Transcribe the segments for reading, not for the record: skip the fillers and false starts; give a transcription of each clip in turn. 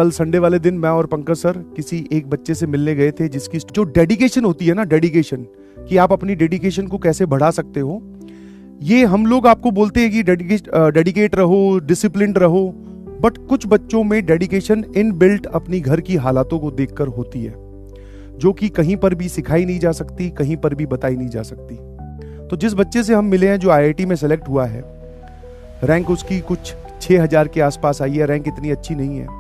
कल संडे वाले दिन मैं और पंकज सर किसी एक बच्चे से मिलने गए थे जिसकी जो डेडिकेशन होती है ना, डेडिकेशन कि आप अपनी डेडिकेशन को कैसे बढ़ा सकते हो। ये हम लोग आपको बोलते हैं कि डेडिकेट रहो, डिसिप्लिन रहो, बट कुछ बच्चों में डेडिकेशन इनबिल्ट अपनी घर की हालातों को देखकर होती है, जो कि कहीं पर भी सिखाई नहीं जा सकती, कहीं पर भी बताई नहीं जा सकती। तो जिस बच्चे से हम मिले हैं जो आईआईटी में सेलेक्ट हुआ है, रैंक उसकी कुछ 6000 के आसपास आई है, रैंक इतनी अच्छी नहीं है,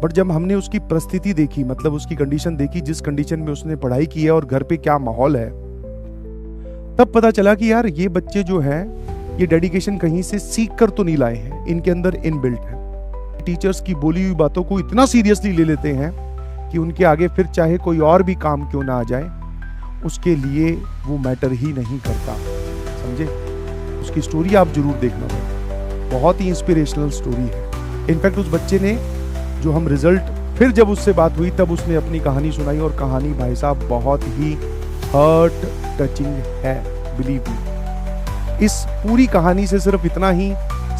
बट जब हमने उसकी परिस्थिति देखी, मतलब उसकी कंडीशन देखी, जिस कंडीशन में उसने पढ़ाई की है और घर पे क्या माहौल है, तब पता चला कि यार ये बच्चे जो हैं ये डेडिकेशन कहीं से सीख कर तो नहीं लाए हैं, इनके अंदर इनबिल्ट है। टीचर्स की बोली हुई बातों को इतना सीरियसली ले लेते हैं कि उनके आगे फिर चाहे कोई और भी काम क्यों ना आ जाए, उसके लिए वो मैटर ही नहीं करता। समझे? उसकी स्टोरी आप जरूर देखना, बहुत ही इंस्पिरेशनल स्टोरी है। इनफैक्ट उस बच्चे ने जो हम रिजल्ट फिर जब उससे बात हुई तब उसने अपनी कहानी सुनाई, और कहानी भाई साहब बहुत ही हार्ट टचिंग है, बिलीव मी। इस पूरी कहानी से सिर्फ इतना ही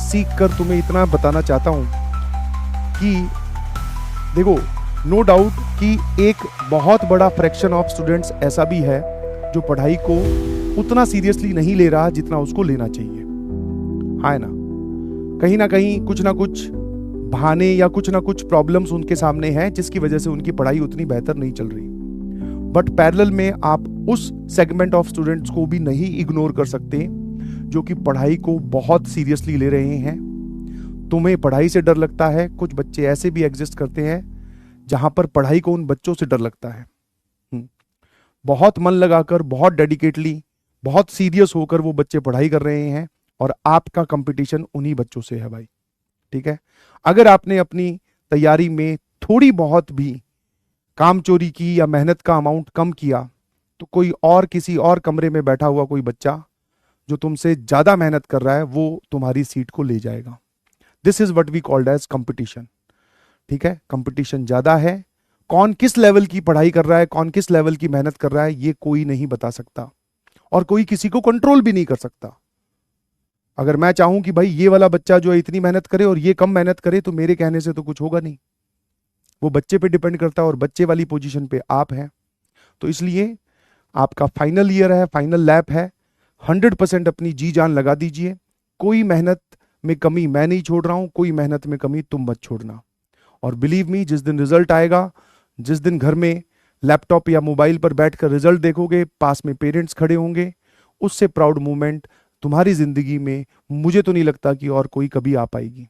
सीख कर तुम्हें इतना बताना चाहता हूं कि देखो, नो डाउट कि एक बहुत बड़ा फ्रैक्शन ऑफ स्टूडेंट्स ऐसा भी है जो पढ़ाई को उतना सीरियसली नहीं ले रहा जितना उसको लेना चाहिए। हाँ ना, कहीं ना कहीं कुछ ना कुछ बहाने या कुछ ना कुछ प्रॉब्लम्स उनके सामने हैं जिसकी वजह से उनकी पढ़ाई उतनी बेहतर नहीं चल रही। बट पैरेलल में आप उस सेगमेंट ऑफ स्टूडेंट्स को भी नहीं इग्नोर कर सकते जो कि पढ़ाई को बहुत सीरियसली ले रहे हैं। तुम्हें पढ़ाई से डर लगता है, कुछ बच्चे ऐसे भी एग्जिस्ट करते हैं जहां पर पढ़ाई को उन बच्चों से डर लगता है। बहुत मन लगाकर, बहुत डेडिकेटली, बहुत सीरियस होकर वो बच्चे पढ़ाई कर रहे हैं और आपका कंपटीशन उन्हीं बच्चों से है भाई। ठीक है? अगर आपने अपनी तैयारी में थोड़ी बहुत भी काम चोरी की या मेहनत का अमाउंट कम किया, तो कोई और किसी और कमरे में बैठा हुआ कोई बच्चा जो तुमसे ज्यादा मेहनत कर रहा है वो तुम्हारी सीट को ले जाएगा। This is what we called as competition. ठीक है? कंपटीशन ज्यादा है। कौन किस लेवल की पढ़ाई कर रहा है, कौन किस लेवल की मेहनत कर रहा है, ये कोई नहीं बता सकता और कोई किसी को कंट्रोल भी नहीं कर सकता। अगर मैं चाहूं कि भाई ये वाला बच्चा जो है इतनी मेहनत करे और ये कम मेहनत करे, तो मेरे कहने से तो कुछ होगा नहीं। वो बच्चे पे डिपेंड करता है और बच्चे वाली पोजीशन पे आप हैं। तो इसलिए आपका फाइनल ईयर है, फाइनल लैप है, 100% अपनी जी जान लगा दीजिए। कोई मेहनत में कमी मैं नहीं छोड़ रहा हूं, कोई मेहनत में कमी तुम मत छोड़ना। और बिलीव मी, जिस दिन रिजल्ट आएगा, जिस दिन घर में लैपटॉप या मोबाइल पर बैठकर रिजल्ट देखोगे, पास में पेरेंट्स खड़े होंगे, उससे प्राउड मोमेंट तुम्हारी जिंदगी में मुझे तो नहीं लगता कि और कोई कभी आ पाएगी।